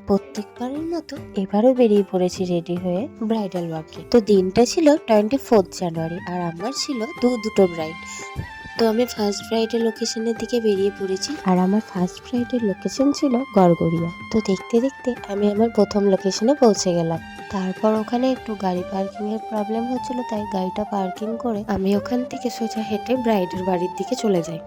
প্রত্যেকবারের মতো এবারও বেরিয়ে পড়েছি রেডি হয়ে ব্রাইডাল ওয়াকে। তো দিনটা ছিল 24 জানুয়ারি আর আমার ছিল দুটো ব্রাইড। তো আমি ফার্স্ট ব্রাইডের লোকেশনের দিকে বেরিয়ে পড়েছি আর আমার ফার্স্ট ব্রাইডের লোকেশন ছিল গড়গড়িয়া। তো দেখতে দেখতে আমি আমার প্রথম লোকেশনে পৌঁছে গেলাম। তারপর ওখানে একটু গাড়ি পার্কিং এর প্রবলেম হচ্ছিল, তাই গাড়িটা পার্কিং করে আমি ওখান থেকে সোজা হেঁটে ব্রাইডের বাড়ির দিকে চলে যাই।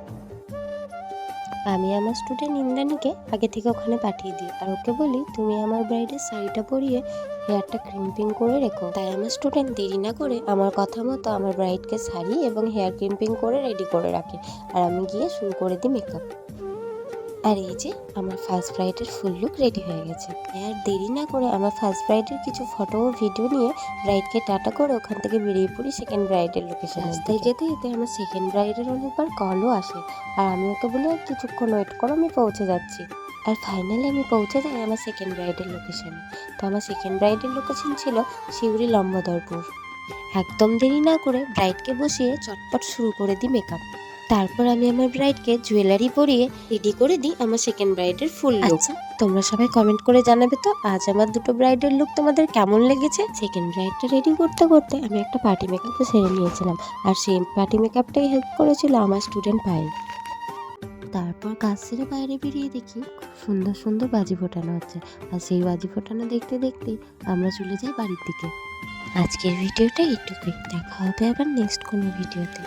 আমি আমার স্টুডেন্ট ইন্দ্রাণীকে আগে থেকে ওখানে পাঠিয়ে দিই আর ওকে বলি তুমি আমার ব্রাইডের শাড়িটা পরিয়ে হেয়ারটা ক্রিম্পিং করে রেখো। তাই আমার স্টুডেন্ট দেরি না করে আমার কথা মতো আমার ব্রাইডকে শাড়ি এবং হেয়ার ক্রিম্পিং করে রেডি করে রাখে আর আমি গিয়ে শুরু করে দিই মেকআপ। আর এই যে আমার ফার্স্ট ব্রাইডের ফুল লুক রেডি হয়ে গেছে। আর দেরি না করে আমার ফার্স্ট ব্রাইডের কিছু ফটো ও ভিডিও নিয়ে ব্রাইডকে টাটা করে ওখান থেকে বেরিয়ে পড়ি সেকেন্ড ব্রাইডের লোকেশন। রাস্তায় যেতে যেতে আমার সেকেন্ড ব্রাইডের অনেকবার কলও আসে আর আমি ওকে বলি আর কিছুক্ষণ ওয়েট করো, আমি পৌঁছে যাচ্ছি। আর ফাইনালি আমি পৌঁছে যাই আমার সেকেন্ড ব্রাইডের লোকেশনে। তো আমার সেকেন্ড ব্রাইডের লোকেশন ছিল সিউড়ি লম্বদরপুর। একদম দেরি না করে ব্রাইডকে বসিয়ে চটপট শুরু করে দিই মেকআপ। তারপর আমি আমার ব্রাইডকে জুয়েলারি পরিয়ে রেডি করে দিই আমার সেকেন্ড ব্রাইডের ফুল লুক। তোমরা সবাই কমেন্ট করে জানাবে তো আজ আমার দুটো ব্রাইডের লুক তোমাদের কেমন লেগেছে। সেকেন্ড ব্রাইডটা রেডি করতে করতে আমি একটা পার্টি মেকআপও সেরে নিয়েছিলাম আর সেই পার্টি মেকআপটাই হেল্প করেছিল আমার স্টুডেন্ট পায়েল। তারপর কাজ সেরে বাইরে বেরিয়ে দেখি খুব সুন্দর সুন্দর বাজি ফোটানো হচ্ছে আর সেই বাজি ফোটানো দেখতে দেখতে আমরা চলে যাই বাড়ির দিকে। আজকের ভিডিওটা এইটুকুই, দেখা হবে আবার নেক্সট কোনো ভিডিওতে।